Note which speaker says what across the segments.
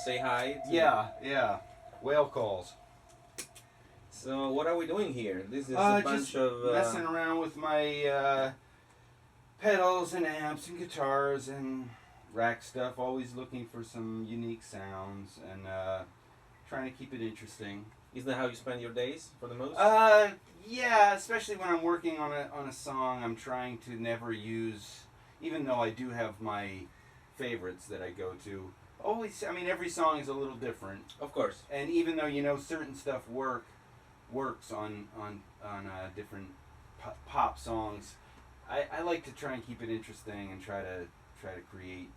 Speaker 1: Say hi.
Speaker 2: Yeah. Whale calls.
Speaker 1: So what are we doing here? This is a bunch of
Speaker 2: messing around with my pedals and amps and guitars and rack stuff. Always looking for some unique sounds and trying to keep it interesting.
Speaker 1: Is that how you spend your days for the most?
Speaker 2: Yeah, especially when I'm working on a song. I'm trying to never use, even though I do have my favorites that I go to. Always, I mean, every song is a little different.
Speaker 1: Of course.
Speaker 2: And even though certain stuff works on different pop songs, I like to try and keep it interesting and try to create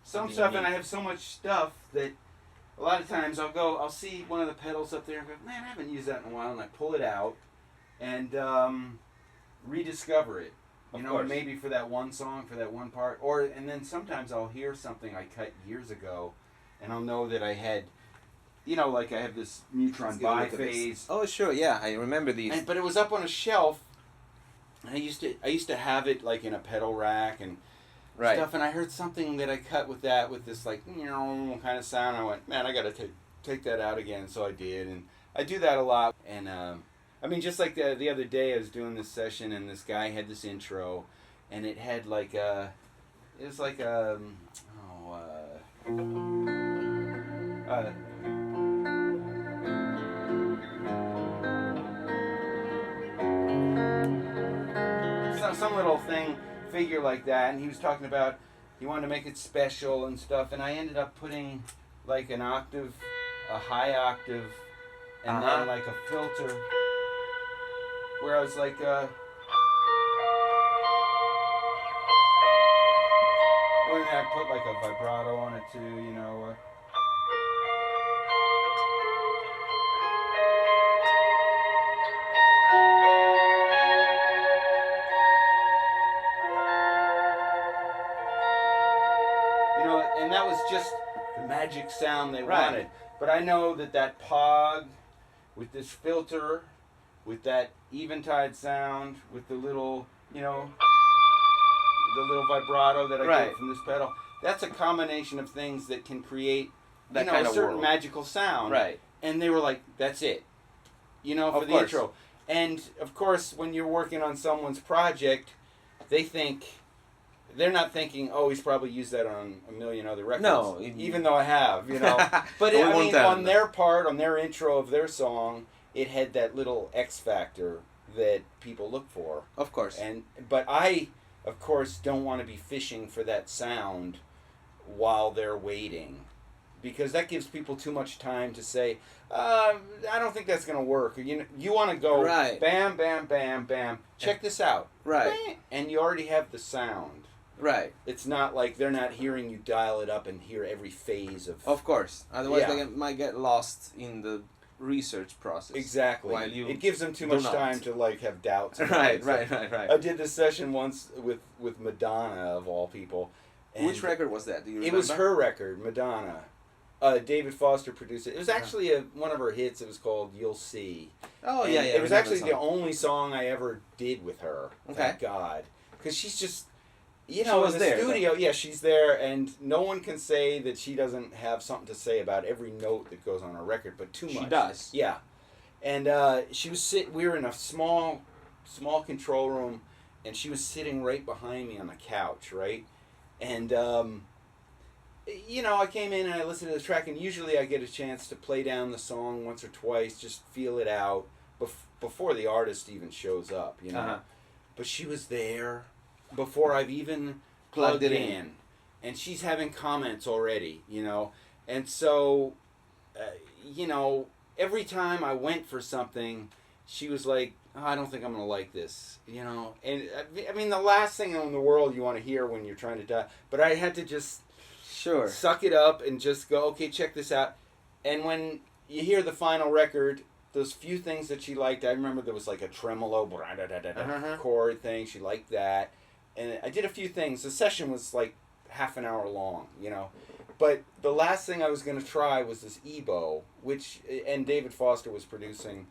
Speaker 2: some stuff. And I have so much stuff that a lot of times I'll see one of the pedals up there and go, man, I haven't used that in a while, and I pull it out and rediscover it. Maybe for that one song, for that one part, and then sometimes I'll hear something I cut years ago, and I'll know that I had, like I have this neutron biphase.
Speaker 1: Oh, sure, yeah, I remember these.
Speaker 2: But it was up on a shelf. And I used to have it like in a pedal rack and stuff, and I heard something that I cut with this like kind of sound. I went, man, I gotta take that out again. So I did, and I do that a lot, and. I mean, just like the other day, I was doing this session, and this guy had this intro, and it had like some little figure like that, and he was talking about he wanted to make it special and stuff, and I ended up putting like an octave, a high octave, and then like a filter. Where I was like, well, then I put like a vibrato on it too, and that was just the magic sound they wanted. But I know that pog with this filter, with that eventide sound, with the little, the little vibrato that I get from this pedal, that's a combination of things that can create,
Speaker 1: that kind
Speaker 2: a
Speaker 1: of
Speaker 2: certain
Speaker 1: world.
Speaker 2: magical sound.
Speaker 1: Right.
Speaker 2: And they were like, that's it, for the intro. And, of course, when you're working on someone's project, they're not thinking, oh, he's probably used that on a million other records.
Speaker 1: No.
Speaker 2: Even though I have, But I mean, on their part, on their intro of their song, it had that little X factor that people look for.
Speaker 1: Of course.
Speaker 2: But I, of course, don't want to be fishing for that sound while they're waiting, because that gives people too much time to say, I don't think that's going to work. You want to go bam, bam, bam, bam. Check this out.
Speaker 1: Right.
Speaker 2: Bam, and you already have the sound.
Speaker 1: Right.
Speaker 2: It's not like they're not hearing you dial it up and hear every phase of...
Speaker 1: Of course. Otherwise they might get lost in the research process.
Speaker 2: Exactly. It gives them too much time to have doubts.
Speaker 1: Right.
Speaker 2: I did this session once with Madonna, of all people.
Speaker 1: Which record was that? Do you remember?
Speaker 2: It was her record, Madonna. David Foster produced it. It was actually one of her hits. It was called "You'll See."
Speaker 1: Oh, yeah.
Speaker 2: It was actually the only song I ever did with her. Thank God, because she's just. She was in the studio, she's there, and no one can say that she doesn't have something to say about every note that goes on her record, but too much.
Speaker 1: She does.
Speaker 2: Yeah. And she was we were in a small control room, and she was sitting right behind me on the couch, right? And I came in and I listened to the track, and usually I get a chance to play down the song once or twice, just feel it out before the artist even shows up,
Speaker 1: Uh-huh.
Speaker 2: But she was there before I've even plugged it in, and she's having comments already, and so, every time I went for something, she was like, oh, I don't think I'm going to like this, and I mean, the last thing in the world you want to hear when you're trying to die, but I had to just suck it up and just go, okay, check this out. And when you hear the final record, those few things that she liked, I remember there was like a tremolo chord thing, she liked that, and I did a few things. The session was like half an hour long, but the last thing I was going to try was this EBow, and David Foster was producing,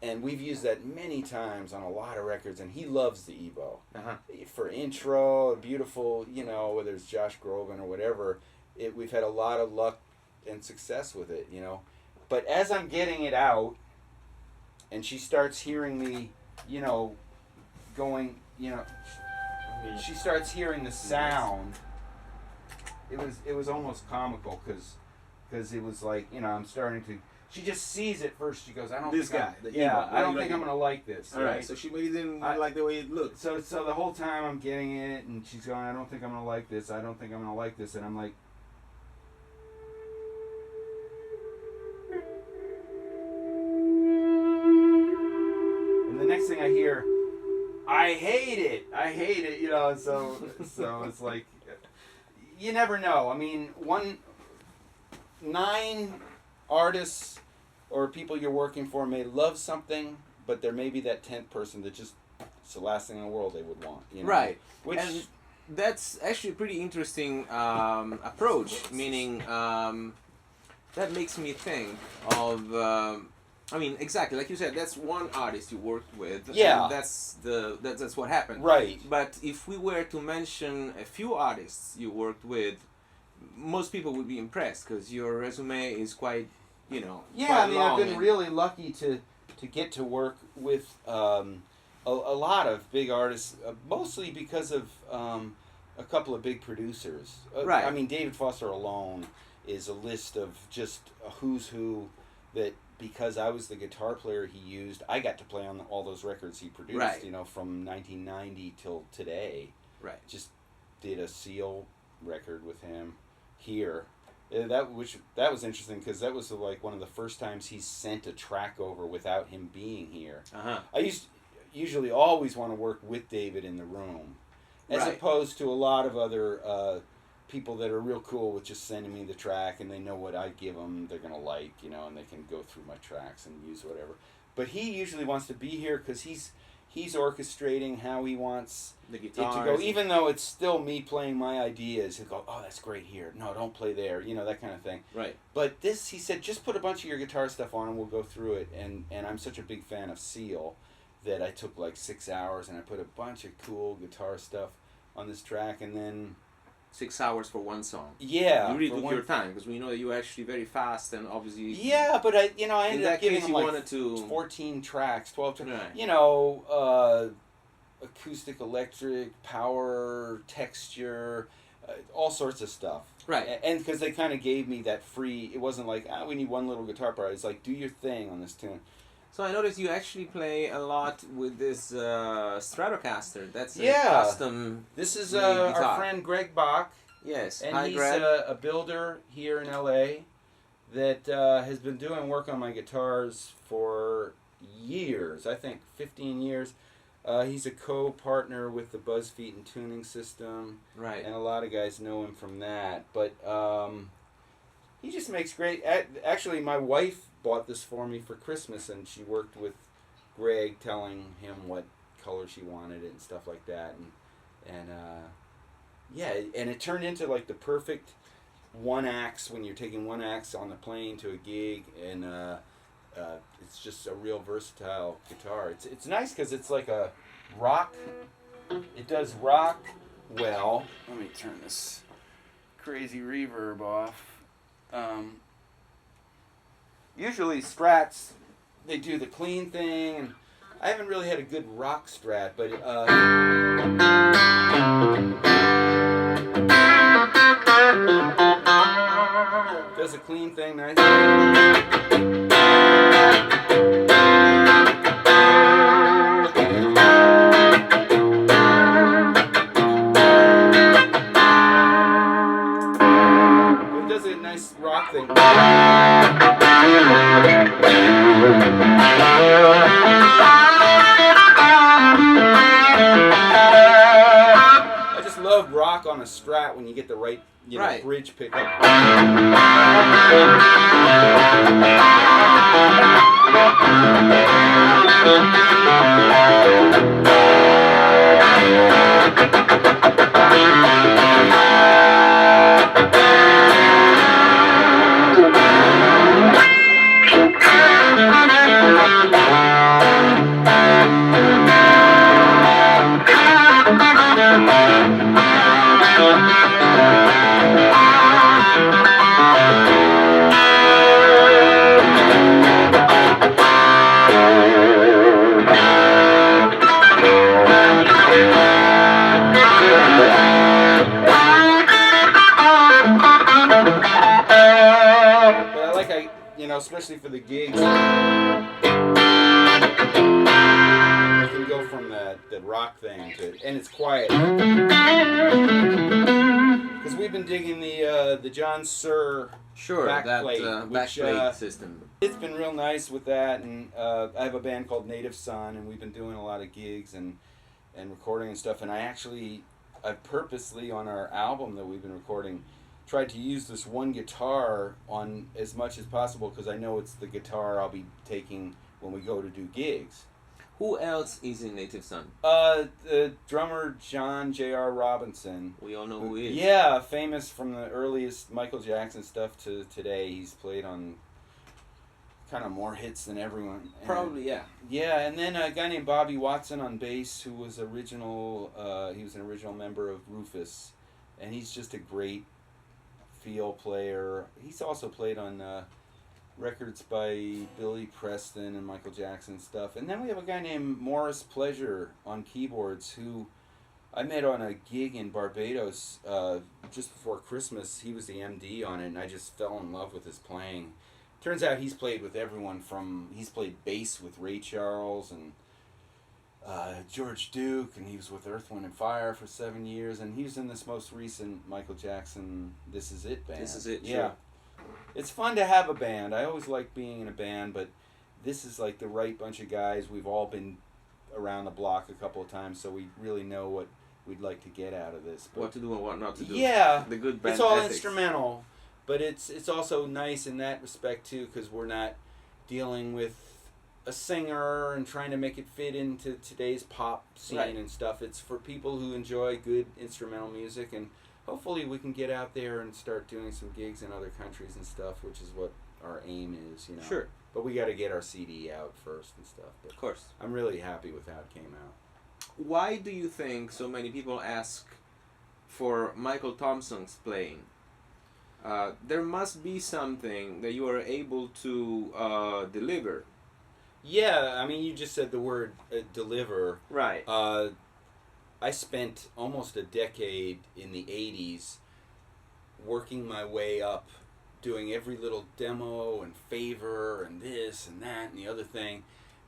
Speaker 2: and we've used that many times on a lot of records, and he loves the EBow. For intro, beautiful, whether it's Josh Groban or whatever, we've had a lot of luck and success with it, But as I'm getting it out, and she starts hearing me, going, she starts hearing the sound. It was almost comical because it was like, I'm starting to. She just sees it first. She goes, I don't think I'm gonna like this.
Speaker 1: All right. So she maybe didn't like the way it looked.
Speaker 2: So the whole time I'm getting it, and she's going, I don't think I'm gonna like this. I don't think I'm gonna like this, and I'm like. And the next thing I hear, I hate it. So it's like, you never know. I mean, 9 artists or people you're working for may love something, but there may be that 10th person that just, it's the last thing in the world they would want.
Speaker 1: Right. And that's actually a pretty interesting approach, meaning that makes me think of, exactly, like you said, that's one artist you worked with.
Speaker 2: Yeah.
Speaker 1: And that's what happened.
Speaker 2: Right.
Speaker 1: But if we were to mention a few artists you worked with, most people would be impressed because your resume is quite,
Speaker 2: Yeah, I've been really lucky to get to work with a lot of big artists, mostly because of a couple of big producers.
Speaker 1: Right.
Speaker 2: I mean, David Foster alone is a list of just a who's who that, because I was the guitar player he used, I got to play on all those records he produced,
Speaker 1: right.
Speaker 2: From 1990 till today.
Speaker 1: Right.
Speaker 2: Just did a Seal record with him here. That was interesting because that was like one of the first times he sent a track over without him being here. I usually always want to work with David in the room, as opposed to a lot of other people that are real cool with just sending me the track and they know what I give them they're gonna like, and they can go through my tracks and use whatever. But he usually wants to be here because he's orchestrating how he wants
Speaker 1: the guitars
Speaker 2: it to go, even though it's still me playing my ideas. He'll go, oh, that's great here. No, don't play there. That kind of thing.
Speaker 1: Right.
Speaker 2: But this, he said, just put a bunch of your guitar stuff on and we'll go through it. And I'm such a big fan of Seal that I took like 6 hours and I put a bunch of cool guitar stuff on this track, and then
Speaker 1: 6 hours for one song.
Speaker 2: Yeah.
Speaker 1: You really took your time because we know that you were actually very fast and obviously.
Speaker 2: Yeah, but I ended up giving him like
Speaker 1: 14
Speaker 2: tracks, 12 tracks.
Speaker 1: Right.
Speaker 2: Acoustic, electric, power, texture, all sorts of stuff.
Speaker 1: Right.
Speaker 2: And because they kind of gave me that free, it wasn't like, we need one little guitar part. It's like, do your thing on this tune.
Speaker 1: So I noticed you actually play a lot with this Stratocaster. That's a
Speaker 2: Yeah.
Speaker 1: custom.
Speaker 2: This is
Speaker 1: guitar.
Speaker 2: our friend Greg Bach.
Speaker 1: Yes.
Speaker 2: And
Speaker 1: Hi,
Speaker 2: he's
Speaker 1: Greg.
Speaker 2: a builder here in LA that has been doing work on my guitars for years, I think 15 years. He's a co-partner with the Buzz Feet and Tuning System.
Speaker 1: Right.
Speaker 2: And a lot of guys know him from that. But he just makes great... Actually, my wife bought this for me for Christmas, and she worked with Greg telling him what color she wanted it and stuff like that. And it turned into like the perfect one axe when you're taking one axe on the plane to a gig, and it's just a real versatile guitar. It's nice because it's like a rock. It does rock well. Let me turn this crazy reverb off. Usually Strats, they do the clean thing, and I haven't really had a good rock strat, but does a clean thing nice. It does a nice rock thing. I just love rock on a strat when you get the right,
Speaker 1: Right.
Speaker 2: bridge pickup. Especially for the gigs, you can go from that rock thing to, and it's quiet. Because we've been digging the John Suhr
Speaker 1: backplate system.
Speaker 2: It's been real nice with that, and I have a band called Native Son, and we've been doing a lot of gigs and recording and stuff. And I purposely on our album that we've been recording tried to use this one guitar on as much as possible because I know it's the guitar I'll be taking when we go to do gigs.
Speaker 1: Who else is in Native Son?
Speaker 2: The drummer John J.R. Robinson.
Speaker 1: We all know who he is.
Speaker 2: Yeah, famous from the earliest Michael Jackson stuff to today. He's played on kind of more hits than everyone.
Speaker 1: Probably, yeah.
Speaker 2: Yeah, and then a guy named Bobby Watson on bass who was he was an original member of Rufus, and he's just a great feel player. He's also played on records by Billy Preston and Michael Jackson stuff. And then we have a guy named Morris Pleasure on keyboards who I met on a gig in Barbados just before Christmas. He was the MD on it, and I just fell in love with his playing. Turns out he's played with everyone he's played bass with Ray Charles and George Duke, and he was with Earth, Wind & Fire for 7 years, and he was in this most recent Michael Jackson This Is It band.
Speaker 1: This Is It,
Speaker 2: yeah.
Speaker 1: sure.
Speaker 2: It's fun to have a band. I always like being in a band, but this is like the right bunch of guys. We've all been around the block a couple of times, so we really know what we'd like to get out of this. But
Speaker 1: what to do and what not to do.
Speaker 2: Yeah.
Speaker 1: The good band
Speaker 2: It's all
Speaker 1: ethics.
Speaker 2: instrumental, but it's also nice in that respect, too, because we're not dealing with a singer and trying to make it fit into today's pop scene
Speaker 1: Right.
Speaker 2: and stuff. It's for people who enjoy good instrumental music, and hopefully we can get out there and start doing some gigs in other countries and stuff, which is what our aim is,
Speaker 1: Sure.
Speaker 2: But we got to get our CD out first and stuff. But
Speaker 1: Of course.
Speaker 2: I'm really happy with how it came out.
Speaker 1: Why do you think so many people ask for Michael Thompson's playing? There must be something that you are able to deliver.
Speaker 2: Yeah, I mean, you just said the word deliver.
Speaker 1: Right.
Speaker 2: I spent almost a decade in the 80s working my way up, doing every little demo and favor and this and that and the other thing,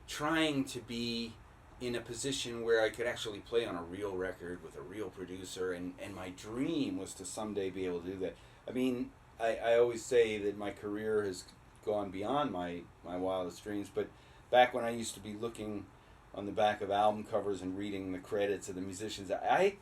Speaker 2: trying to be in a position where I could actually play on a real record with a real producer, and my dream was to someday be able to do that. I mean, I always say that my career has gone beyond my wildest dreams, but back when I used to be looking on the back of album covers and reading the credits of the musicians, I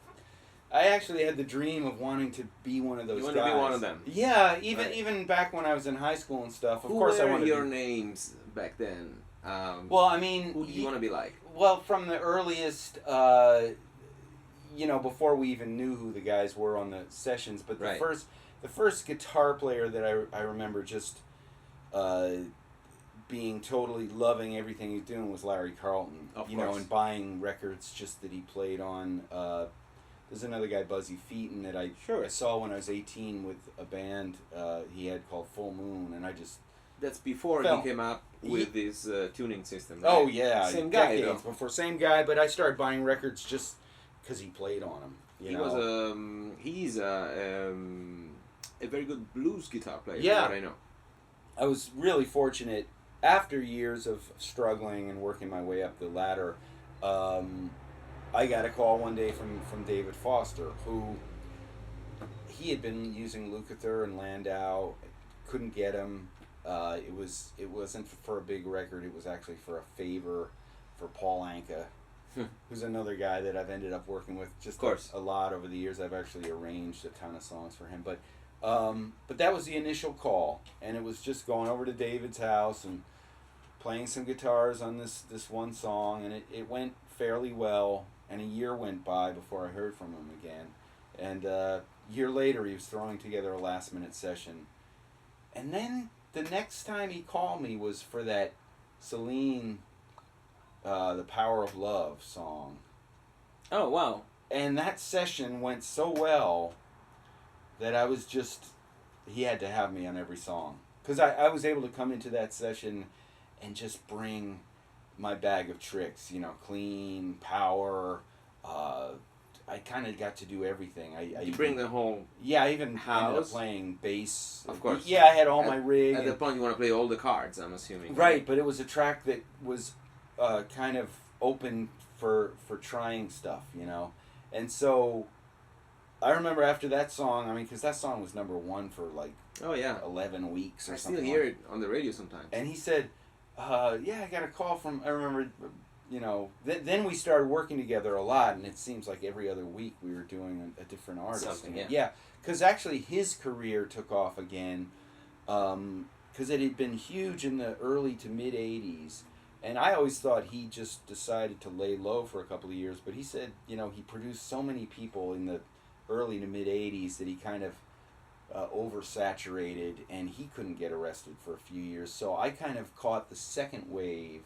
Speaker 2: actually had the dream of wanting to be one of those guys.
Speaker 1: You want to be one of them.
Speaker 2: Yeah, even back when I was in high school and stuff. Of course, I wanted
Speaker 1: your names back then?
Speaker 2: Well, I mean,
Speaker 1: who do you want to be like?
Speaker 2: Well, from the earliest, before we even knew who the guys were on the sessions, but the first guitar player that I remember just being totally loving everything he was doing was Larry Carlton.
Speaker 1: Of course.
Speaker 2: And buying records just that he played on. There's another guy, Buzzy Featon, that I saw when I was 18 with a band he had called Full Moon, and I just
Speaker 1: that's before
Speaker 2: Fell.
Speaker 1: he came up with this tuning system. Right?
Speaker 2: Oh yeah,
Speaker 1: Same guy though.
Speaker 2: decades before. Same guy, but I started buying records just because he played on them.
Speaker 1: He's a very good blues guitar player.
Speaker 2: Yeah.
Speaker 1: From what I know.
Speaker 2: I was really fortunate after years of struggling and working my way up the ladder. I got a call one day from David Foster, who he had been using Lukather and Landau, couldn't get him. It wasn't for a big record. It was actually for a favor for Paul Anka, who's another guy that I've ended up working with just a lot over the years. I've actually arranged a ton of songs for him, but that was the initial call, and it was just going over to David's house and playing some guitars on this one song, and it went fairly well. And a year went by before I heard from him again, and a year later he was throwing together a last-minute session, and then the next time he called me was for that Celine, The Power of Love song.
Speaker 1: Oh, wow.
Speaker 2: And that session went so well that I was just, he had to have me on every song. Because I was able to come into that session and just bring my bag of tricks, clean, power. I kind of got to do everything.
Speaker 1: You bring the whole
Speaker 2: I even
Speaker 1: house.
Speaker 2: ended up playing bass.
Speaker 1: Of course.
Speaker 2: Yeah, I had all my rig.
Speaker 1: At that point, you want to play all the cards, I'm assuming.
Speaker 2: Right, but it was a track that was kind of open for trying stuff, And so I remember after that song, because that song was number one for 11 weeks or something.
Speaker 1: I still hear it on the radio sometimes.
Speaker 2: And he said, I got a call from, I remember, then we started working together a lot, and it seems like every other week we were doing a different artist.
Speaker 1: Something, yeah.
Speaker 2: Yeah, because actually his career took off again, because it had been huge in the early to mid 80s, and I always thought he just decided to lay low for a couple of years, but he said, he produced so many people in the early to mid 80s that he kind of oversaturated, and he couldn't get arrested for a few years. So I kind of caught the second wave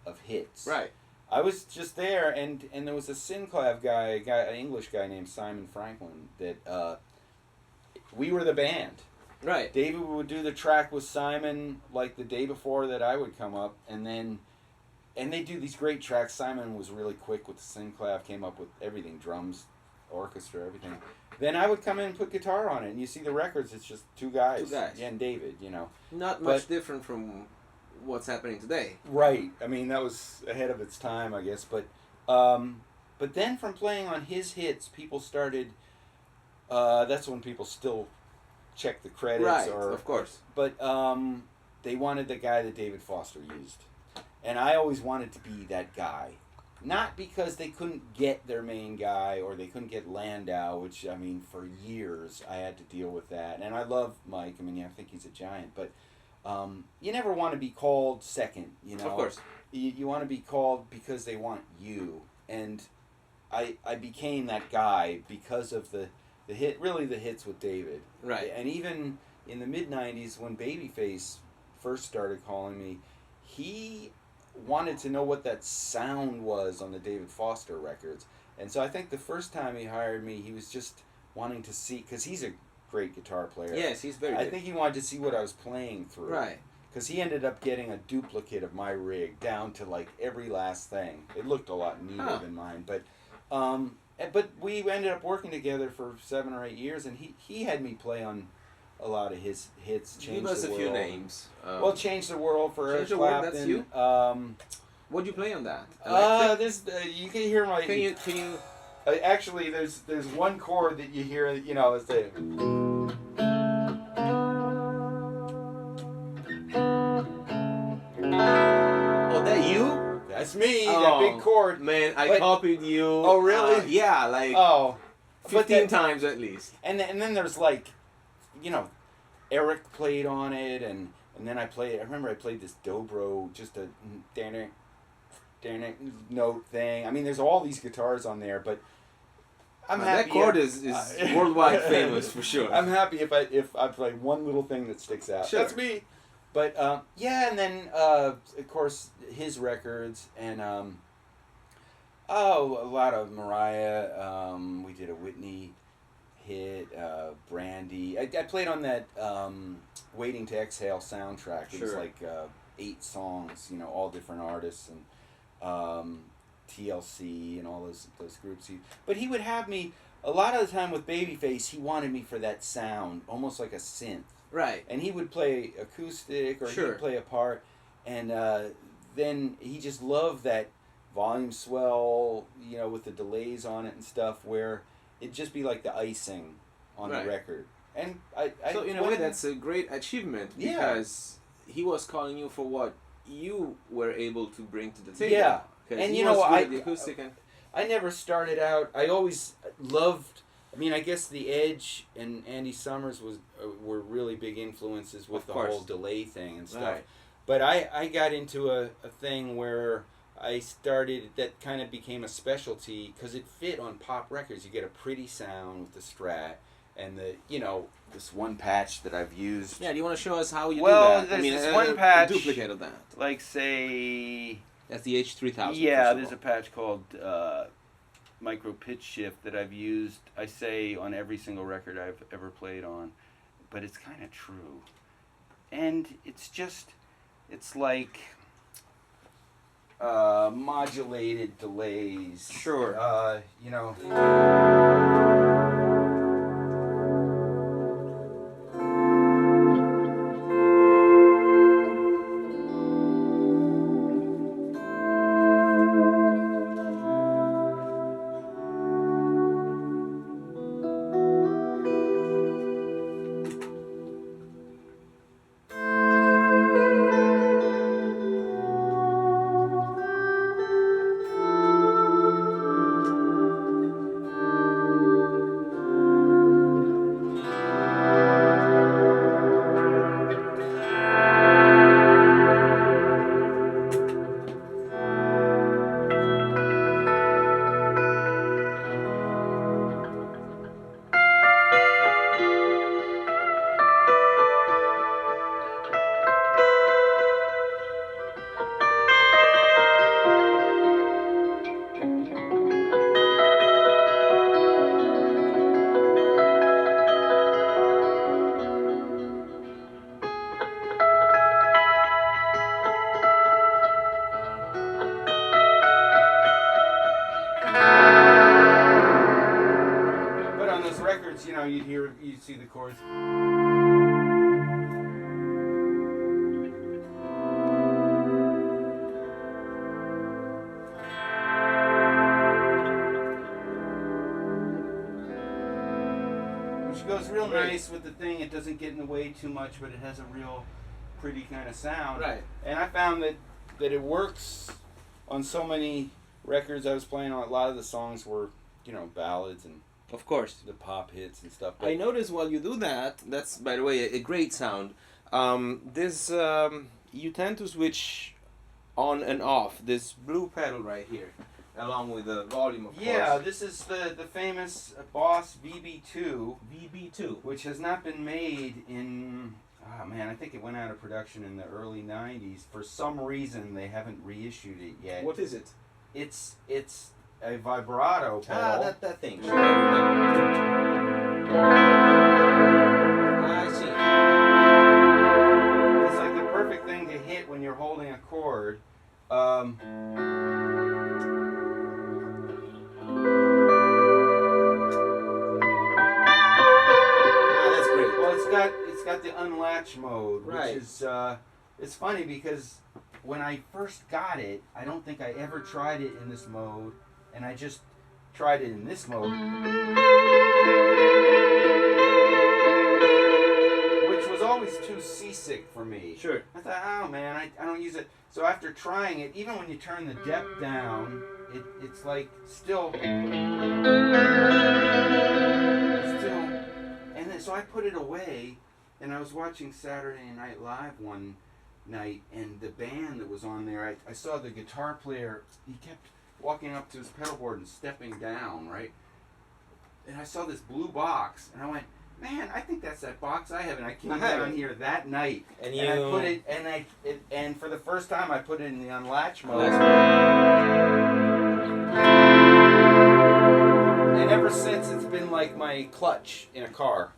Speaker 2: of hits.
Speaker 1: Right.
Speaker 2: I was just there, and there was a Synclav guy, an English guy named Simon Franklin, that we were the band.
Speaker 1: Right.
Speaker 2: David would do the track with Simon like the day before that I would come up, and they do these great tracks. Simon was really quick with the Synclav, came up with everything, drums, orchestra, everything. Then I would come in and put guitar on it, and you see the records, it's just two guys. And David,
Speaker 1: Not much different from what's happening today.
Speaker 2: Right. That was ahead of its time, I guess. But then from playing on his hits, people started, that's when people still check the credits.
Speaker 1: Right, of course.
Speaker 2: But they wanted the guy that David Foster used. And I always wanted to be that guy. Not because they couldn't get their main guy or they couldn't get Landau, which, for years I had to deal with that. And I love Mike. I think he's a giant. But you never want to be called second, Of
Speaker 1: course.
Speaker 2: You want to be called because they want you. And I became that guy because of the hits with David.
Speaker 1: Right.
Speaker 2: And even in the mid-90s when Babyface first started calling me, he wanted to know what that sound was on the David Foster records. And so I think the first time he hired me, he was just wanting to see, because he's a great guitar player.
Speaker 1: Yes, he's very good.
Speaker 2: I think he wanted to see what I was playing through.
Speaker 1: Right.
Speaker 2: Because he ended up getting a duplicate of my rig down to every last thing. It looked a lot neater than mine. But we ended up working together for 7 or 8 years, and he had me play on a lot of his hits.
Speaker 1: Give us a few names.
Speaker 2: Change the World for Eric
Speaker 1: Change the World,
Speaker 2: Clapton.
Speaker 1: that's you? What'd you play on that?
Speaker 2: You can hear my...
Speaker 1: Can you...
Speaker 2: Actually, there's one chord that you hear, it's the...
Speaker 1: Oh, that you?
Speaker 2: That's me, that big chord.
Speaker 1: Man, I copied you.
Speaker 2: Oh, really?
Speaker 1: Yeah, 15 times at least.
Speaker 2: And then there's Eric played on it, and then I remember I played this dobro, just a note thing. There's all these guitars on there, but I'm happy.
Speaker 1: That chord is worldwide famous for sure.
Speaker 2: I'm happy if I play one little thing that sticks out.
Speaker 1: Sure.
Speaker 2: That's me. But and then of course his records and a lot of Mariah. We did a Whitney Hit, Brandy. I played on that Waiting to Exhale soundtrack. It was
Speaker 1: Sure.
Speaker 2: like 8 songs, all different artists and TLC and all those groups. But he would have me a lot of the time with Babyface. He wanted me for that sound, almost like a synth.
Speaker 1: Right.
Speaker 2: And he would play acoustic or
Speaker 1: Sure.
Speaker 2: he'd play a part, and then he just loved that volume swell, with the delays on it and stuff, where it'd just be like the icing on
Speaker 1: Right.
Speaker 2: the record. And
Speaker 1: So in a way, that's a great achievement
Speaker 2: Yeah.
Speaker 1: because he was calling you for what you were able to bring to the table.
Speaker 2: Yeah.
Speaker 1: 'Cause
Speaker 2: And
Speaker 1: he
Speaker 2: you know,
Speaker 1: was good
Speaker 2: I-
Speaker 1: at the acoustic and
Speaker 2: I never started out. I always loved. I mean, I guess The Edge and Andy Summers were really big influences with
Speaker 1: Of
Speaker 2: the
Speaker 1: course.
Speaker 2: whole delay thing and stuff.
Speaker 1: Right.
Speaker 2: But I got into a thing where I started, that kind of became a specialty because it fit on pop records. You get a pretty sound with the Strat and this one patch that I've used.
Speaker 1: Yeah, do you want to show us how you
Speaker 2: Well,
Speaker 1: do that?
Speaker 2: there's this one patch-
Speaker 1: a duplicate of that.
Speaker 2: Like, say...
Speaker 1: That's the H3000.
Speaker 2: Yeah,
Speaker 1: first of
Speaker 2: there's a
Speaker 1: all.
Speaker 2: patch called Micro Pitch Shift that I've used, I say, on every single record I've ever played on. But it's kind of true. And it's like modulated delays.
Speaker 1: Sure.
Speaker 2: But on those records, you'd see the chords. Which goes real
Speaker 1: Right.
Speaker 2: nice with the thing. It doesn't get in the way too much, but it has a real pretty kind of sound.
Speaker 1: Right.
Speaker 2: And I found that it works on so many records I was playing on. A lot of the songs were, ballads and
Speaker 1: Of course.
Speaker 2: the pop hits and stuff.
Speaker 1: I notice while you do that, that's, by the way, a great sound. This, you tend to switch on and off this blue pedal right here, along with the volume, of
Speaker 2: Yeah,
Speaker 1: course.
Speaker 2: this is the famous Boss VB2,
Speaker 1: VB2.
Speaker 2: which has not been made in, I think it went out of production in the early 90s. For some reason, they haven't reissued it yet.
Speaker 1: What is it?
Speaker 2: It's a vibrato pedal.
Speaker 1: That thing. Sure, I remember. I see.
Speaker 2: It's like the perfect thing to hit when you're holding a chord.
Speaker 1: That's great.
Speaker 2: Well, it's got the unlatch mode,
Speaker 1: Right.
Speaker 2: which is it's funny because when I first got it, I don't think I ever tried it in this mode, and I just tried it in this mode, which was always too seasick for me.
Speaker 1: Sure.
Speaker 2: I thought, oh man, I don't use it. So after trying it, even when you turn the depth down, it's like still. And then so I put it away, and I was watching Saturday Night Live one night, and the band that was on there, I saw the guitar player, he kept walking up to his pedal board and stepping down, right? And I saw this blue box, and I went, man, I think that's that box I have. And I came down here that night,
Speaker 1: And
Speaker 2: I put it, and for the first time, I put it in the unlatch mode.
Speaker 1: That's
Speaker 2: And ever ever since, it's been like my clutch in a car.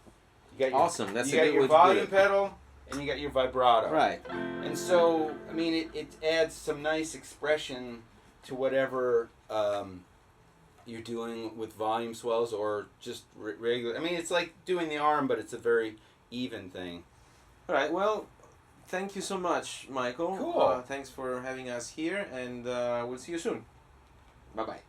Speaker 2: You got your,
Speaker 1: Awesome. That's
Speaker 2: you
Speaker 1: a
Speaker 2: got
Speaker 1: good
Speaker 2: your
Speaker 1: way to put
Speaker 2: volume
Speaker 1: it.
Speaker 2: pedal and you got your vibrato.
Speaker 1: Right.
Speaker 2: And so, I mean, it adds some nice expression to whatever you're doing with volume swells or just regular. I mean, it's like doing the arm, but it's a very even thing.
Speaker 1: All right. Well, thank you so much, Michael.
Speaker 2: Cool.
Speaker 1: Thanks for having us here, and we'll see you soon. Bye bye.